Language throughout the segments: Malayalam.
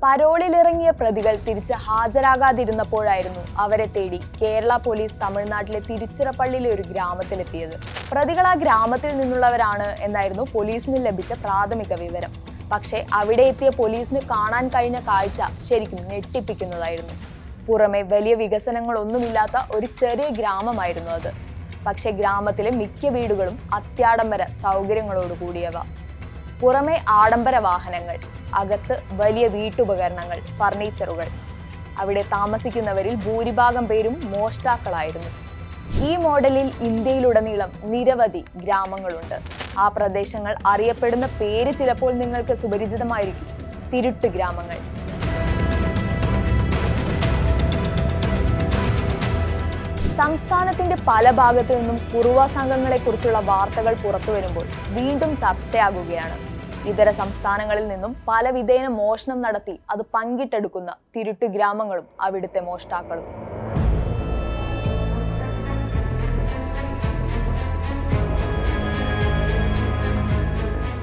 പരോളിലിറങ്ങിയ പ്രതികൾ തിരിച്ച് ഹാജരാകാതിരുന്നപ്പോഴായിരുന്നു അവരെ തേടി കേരള പോലീസ് തമിഴ്നാട്ടിലെ തിരുച്ചിറപ്പള്ളിയിലെ ഒരു ഗ്രാമത്തിലെത്തിയത്. പ്രതികൾ ആ ഗ്രാമത്തിൽ നിന്നുള്ളവരാണ് എന്നായിരുന്നു പോലീസിന് ലഭിച്ച പ്രാഥമിക വിവരം. പക്ഷേ അവിടെ എത്തിയ പോലീസിന് കാണാൻ കഴിഞ്ഞ കാഴ്ച ശരിക്കും ഞെട്ടിപ്പിക്കുന്നതായിരുന്നു. പുറമെ വലിയ വികസനങ്ങളൊന്നുമില്ലാത്ത ഒരു ചെറിയ ഗ്രാമമായിരുന്നു അത്. പക്ഷേ ഗ്രാമത്തിലെ മിക്ക വീടുകളും അത്യാഡംബര സൗകര്യങ്ങളോട് കൂടിയവ. പുറമെ ആഡംബര വാഹനങ്ങൾ, അകത്ത് വലിയ വീട്ടുപകരണങ്ങൾ, ഫർണിച്ചറുകൾ. അവിടെ താമസിക്കുന്നവരിൽ ഭൂരിഭാഗം പേരും മോഷ്ടാക്കളായിരുന്നു. ഈ മോഡലിൽ ഇന്ത്യയിലുടനീളം നിരവധി ഗ്രാമങ്ങളുണ്ട്. ആ പ്രദേശങ്ങൾ അറിയപ്പെടുന്ന പേര് ചിലപ്പോൾ നിങ്ങൾക്ക് സുപരിചിതമായിരിക്കും: തിരുട്ട് ഗ്രാമങ്ങൾ. സംസ്ഥാനത്തിന്റെ പല ഭാഗത്തു നിന്നും കുറുവ സംഘങ്ങളെ കുറിച്ചുള്ള വാർത്തകൾ പുറത്തു വരുമ്പോൾ വീണ്ടും ചർച്ചയാകുകയാണ്. ഇതര സംസ്ഥാനങ്ങളിൽ നിന്നും പല വിധേന മോഷണം നടത്തി അത് പങ്കിട്ടെടുക്കുന്ന തിരുട്ട് ഗ്രാമങ്ങളും അവിടുത്തെ മോഷ്ടാക്കളും.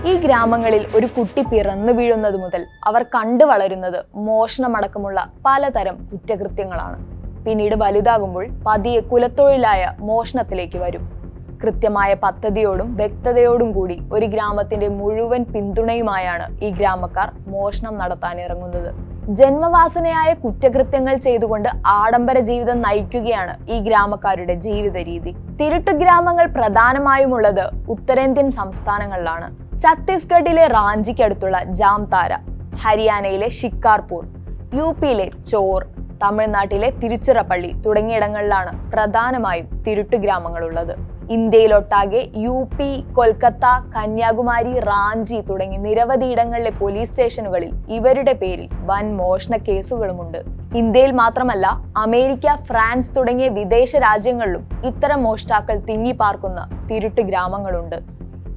ഈ ഗ്രാമങ്ങളിൽ ഒരു കുട്ടി പിറന്നു വീഴുന്നത് മുതൽ അവർ കണ്ടു വളരുന്നത് മോഷണമടക്കമുള്ള പലതരം കുറ്റകൃത്യങ്ങളാണ്. പിന്നീട് വലുതാകുമ്പോൾ പതിയെ കുലത്തൊഴിലായ മോഷണത്തിലേക്ക് വരും. കൃത്യമായ പദ്ധതിയോടും വ്യക്തതയോടും കൂടി ഒരു ഗ്രാമത്തിന്റെ മുഴുവൻ പിന്തുണയുമായാണ് ഈ ഗ്രാമക്കാർ മോഷണം നടത്താൻ ഇറങ്ങുന്നത്. ജന്മവാസനയായ കുറ്റകൃത്യങ്ങൾ ചെയ്തുകൊണ്ട് ആഡംബര ജീവിതം നയിക്കുകയാണ് ഈ ഗ്രാമക്കാരുടെ ജീവിത രീതി. തിരുട്ട് ഗ്രാമങ്ങൾ പ്രധാനമായുമുള്ളത് ഉത്തരേന്ത്യൻ സംസ്ഥാനങ്ങളിലാണ്. ഛത്തീസ്ഗഡിലെ റാഞ്ചിക്കടുത്തുള്ള ജാംതാര, ഹരിയാനയിലെ ഷിക്കാർപൂർ, യുപിയിലെ ചോർ, തമിഴ്നാട്ടിലെ തിരുച്ചിറപ്പള്ളി തുടങ്ങിയിടങ്ങളിലാണ് പ്രധാനമായും തിരുട്ട് ഗ്രാമങ്ങളുള്ളത്. ഇന്ത്യയിലൊട്ടാകെ യുപി, കൊൽക്കത്ത, കന്യാകുമാരി, റാഞ്ചി തുടങ്ങി നിരവധി ഇടങ്ങളിലെ പോലീസ് സ്റ്റേഷനുകളിൽ ഇവരുടെ പേരിൽ വൻ മോഷണ കേസുകളുമുണ്ട്. ഇന്ത്യയിൽ മാത്രമല്ല, അമേരിക്ക, ഫ്രാൻസ് തുടങ്ങിയ വിദേശ രാജ്യങ്ങളിലും ഇത്തരം മോഷ്ടാക്കൾ തിങ്ങിപ്പാർക്കുന്ന തിരുട്ട് ഗ്രാമങ്ങളുണ്ട്.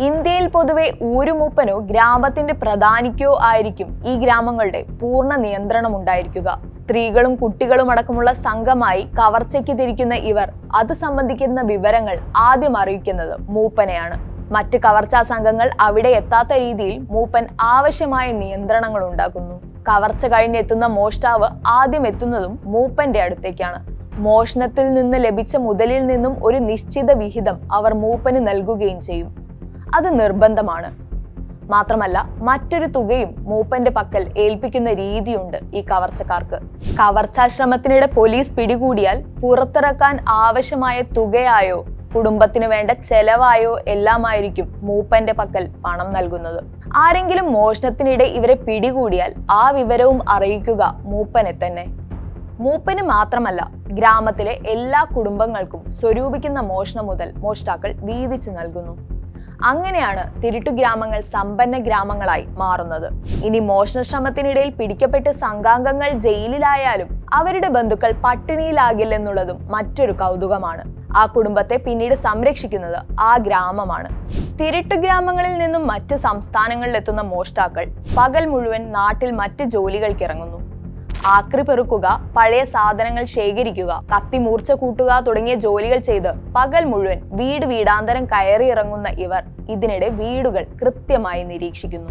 ഇന്ത്യയിൽ പൊതുവെ ഊരുമൂപ്പനോ ഗ്രാമത്തിന്റെ പ്രധാനിക്കോ ആയിരിക്കും ഈ ഗ്രാമങ്ങളുടെ പൂർണ്ണ നിയന്ത്രണം ഉണ്ടായിരിക്കുക. സ്ത്രീകളും കുട്ടികളും അടക്കമുള്ള സംഘമായി കവർച്ചയ്ക്ക് തിരിക്കുന്ന ഇവർ അത് സംബന്ധിക്കുന്ന വിവരങ്ങൾ ആദ്യം അറിയിക്കുന്നത് മൂപ്പനെയാണ്. മറ്റ് കവർച്ചാ സംഘങ്ങൾ അവിടെ എത്താത്ത രീതിയിൽ മൂപ്പൻ ആവശ്യമായ നിയന്ത്രണങ്ങൾ ഉണ്ടാക്കുന്നു. കവർച്ച കഴിഞ്ഞെത്തുന്ന മോഷ്ടാവ് ആദ്യം എത്തുന്നതും മൂപ്പന്റെ അടുത്തേക്കാണ്. മോഷണത്തിൽ നിന്ന് ലഭിച്ച മുതലിൽ നിന്നും ഒരു നിശ്ചിത വിഹിതം അവർ മൂപ്പന് നൽകുകയും ചെയ്യും. അത് നിർബന്ധമാണ്. മാത്രമല്ല, മറ്റൊരു തുകയും മൂപ്പന്റെ പക്കൽ ഏൽപ്പിക്കുന്ന രീതിയുണ്ട് ഈ കവർച്ചക്കാർക്ക്. കവർച്ചാശ്രമത്തിനിടെ പോലീസ് പിടികൂടിയാൽ പുറത്തിറക്കാൻ ആവശ്യമായ തുകയായോ കുടുംബത്തിന് വേണ്ട ചെലവായോ എല്ലാമായിരിക്കും മൂപ്പന്റെ പക്കൽ പണം നൽകുന്നത്. ആരെങ്കിലും മോഷണത്തിനിടെ ഇവരെ പിടികൂടിയാൽ ആ വിവരവും അറിയിക്കുക മൂപ്പനെ തന്നെ. മൂപ്പന് മാത്രമല്ല, ഗ്രാമത്തിലെ എല്ലാ കുടുംബങ്ങൾക്കും സ്വരൂപിക്കുന്ന മോഷണം മുതൽ മോഷ്ടാക്കൾ വീതിച്ചു നൽകുന്നു. അങ്ങനെയാണ് തിരുട്ടു ഗ്രാമങ്ങൾ സമ്പന്ന ഗ്രാമങ്ങളായി മാറുന്നത്. ഇനി മോഷണ ശ്രമത്തിനിടയിൽ പിടിക്കപ്പെട്ട് സംഘാംഗങ്ങൾ ജയിലിലായാലും അവരുടെ ബന്ധുക്കൾ പട്ടിണിയിലാകില്ലെന്നുള്ളതും മറ്റൊരു കൗതുകമാണ്. ആ കുടുംബത്തെ പിന്നീട് സംരക്ഷിക്കുന്നത് ആ ഗ്രാമമാണ്. തിരുട്ടു ഗ്രാമങ്ങളിൽ നിന്നും മറ്റ് സംസ്ഥാനങ്ങളിലെത്തുന്ന മോഷ്ടാക്കൾ പകൽ മുഴുവൻ നാട്ടിൽ മറ്റ് ജോലികൾക്കിറങ്ങുന്നു. ആക്രി പെറുക്കുക, പഴയ സാധനങ്ങൾ ശേഖരിക്കുക, കത്തി മൂർച്ച കൂട്ടുക തുടങ്ങിയ ജോലികൾ ചെയ്ത് പകൽ മുഴുവൻ വീടാന്തരം കയറി ഇറങ്ങുന്ന ഇവർ ഇതിനിടെ വീടുകൾ കൃത്യമായി നിരീക്ഷിക്കുന്നു.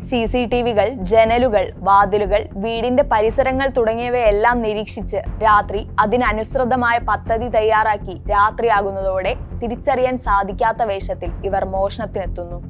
CCTVകൾ, ജനലുകൾ, വാതിലുകൾ, വീടിന്റെ പരിസരങ്ങൾ തുടങ്ങിയവയെല്ലാം നിരീക്ഷിച്ച് രാത്രി അതിനനുസൃതമായ പദ്ധതി തയ്യാറാക്കി രാത്രിയാകുന്നതോടെ തിരിച്ചറിയാൻ സാധിക്കാത്ത വേഷത്തിൽ ഇവർ മോഷണത്തിനെത്തുന്നു.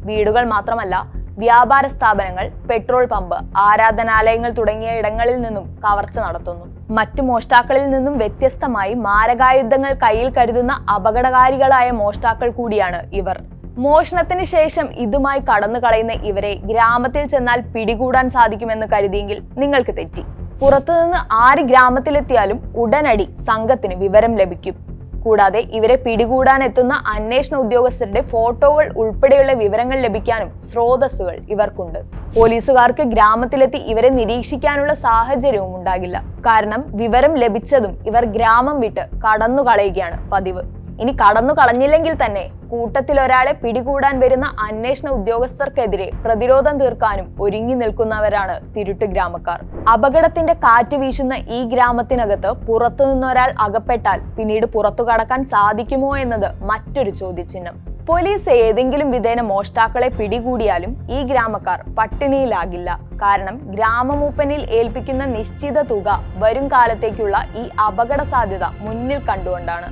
വീടുകൾ മാത്രമല്ല, വ്യാപാര സ്ഥാപനങ്ങൾ, പെട്രോൾ പമ്പ്, ആരാധനാലയങ്ങൾ തുടങ്ങിയ ഇടങ്ങളിൽ നിന്നും കവർച്ച നടത്തുന്നു. മറ്റു മോഷ്ടാക്കളിൽ നിന്നും വ്യത്യസ്തമായി മാരകായുധങ്ങൾ കയ്യിൽ കരുതുന്ന അപകടകാരികളായ മോഷ്ടാക്കൾ കൂടിയാണ് ഇവർ. മോഷണത്തിന് ശേഷം ഇതുമായി കടന്നു കളയുന്ന ഇവരെ ഗ്രാമത്തിൽ ചെന്നാൽ പിടികൂടാൻ സാധിക്കുമെന്ന് കരുതിയെങ്കിൽ നിങ്ങൾക്ക് തെറ്റി. പുറത്തുനിന്ന് ആര് ഗ്രാമത്തിലെത്തിയാലും ഉടനടി സംഘത്തിന് വിവരം ലഭിക്കും. കൂടാതെ ഇവരെ പിടികൂടാൻ എത്തുന്ന അന്വേഷണ ഉദ്യോഗസ്ഥരുടെ ഫോട്ടോകൾ ഉൾപ്പെടെയുള്ള വിവരങ്ങൾ ലഭിക്കാനും സ്രോതസ്സുകൾ ഇവർക്കുണ്ട്. പോലീസുകാർക്ക് ഗ്രാമത്തിലെത്തി ഇവരെ നിരീക്ഷിക്കാനുള്ള സാഹചര്യവും ഉണ്ടാകില്ല. കാരണം വിവരം ലഭിച്ചതും ഇവർ ഗ്രാമം വിട്ട് കടന്നു കളയുകയാണ് പതിവ്. ഇനി കടന്നു കളഞ്ഞില്ലെങ്കിൽ തന്നെ കൂട്ടത്തിൽ ഒരാളെ പിടികൂടാൻ വരുന്ന അന്വേഷണ ഉദ്യോഗസ്ഥർക്കെതിരെ പ്രതിരോധം തീർക്കാനും ഒരുങ്ങി നിൽക്കുന്നവരാണ് തിരുട്ട് ഗ്രാമക്കാർ. അപകടത്തിന്റെ കാറ്റ് വീശുന്ന ഈ ഗ്രാമത്തിനകത്ത് പുറത്തു നിന്നൊരാൾ അകപ്പെട്ടാൽ പിന്നീട് പുറത്തു കടക്കാൻ സാധിക്കുമോ എന്നത് മറ്റൊരു ചോദ്യചിഹ്നം. പോലീസ് ഏതെങ്കിലും വിധേന മോഷ്ടാക്കളെ പിടികൂടിയാലും ഈ ഗ്രാമക്കാർ പട്ടിണിയിലാകില്ല. കാരണം ഗ്രാമമൂപ്പനിൽ ഏൽപ്പിക്കുന്ന നിശ്ചിത തുക വരും കാലത്തേക്കുള്ള ഈ അപകട സാധ്യത മുന്നിൽ കണ്ടുകൊണ്ടാണ്.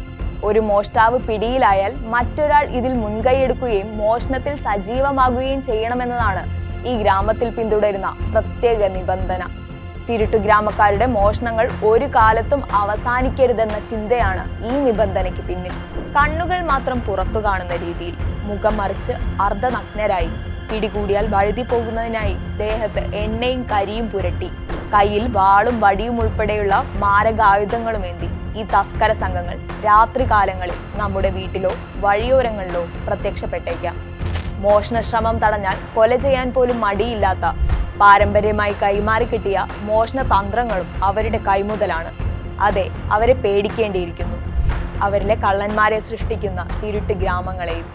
ഒരു മോഷ്ടാവ് പിടിയിലായാൽ മറ്റൊരാൾ ഇതിൽ മുൻകൈയെടുക്കുകയും മോഷണത്തിൽ സജീവമാകുകയും ചെയ്യണമെന്നതാണ് ഈ ഗ്രാമത്തിൽ പിന്തുടരുന്ന പ്രത്യേക നിബന്ധന. തിരുട്ടു ഗ്രാമക്കാരുടെ മോഷണങ്ങൾ ഒരു കാലത്തും അവസാനിക്കരുതെന്ന ചിന്തയാണ് ഈ നിബന്ധനയ്ക്ക് പിന്നിൽ. കണ്ണുകൾ മാത്രം പുറത്തു കാണുന്ന രീതിയിൽ, മുഖം മറിച്ച് അർദ്ധനഗ്നരായി, പിടികൂടിയാൽ വഴുതി പോകുന്നതിനായി ദേഹത്ത് എണ്ണയും കരിയും പുരട്ടി, കയ്യിൽ വാളും വടിയും ഉൾപ്പെടെയുള്ള മാരകായുധങ്ങളുമേന്തി ഈ തസ്കര സംഘങ്ങൾ രാത്രികാലങ്ങളിൽ നമ്മുടെ വീട്ടിലോ വഴിയോരങ്ങളിലോ പ്രത്യക്ഷപ്പെട്ടേക്കാം. മോഷണശ്രമം തടഞ്ഞാൽ കൊല ചെയ്യാൻ പോലും മടിയില്ലാത്ത, പാരമ്പര്യമായി കൈമാറി കിട്ടിയ മോഷണ തന്ത്രങ്ങളും അവരുടെ കൈമുതലാണ്. അതെ, അവരെ പേടിക്കേണ്ടിയിരിക്കുന്നു, അവരിലെ കള്ളന്മാരെ സൃഷ്ടിക്കുന്ന തിരുട്ട് ഗ്രാമങ്ങളെയും.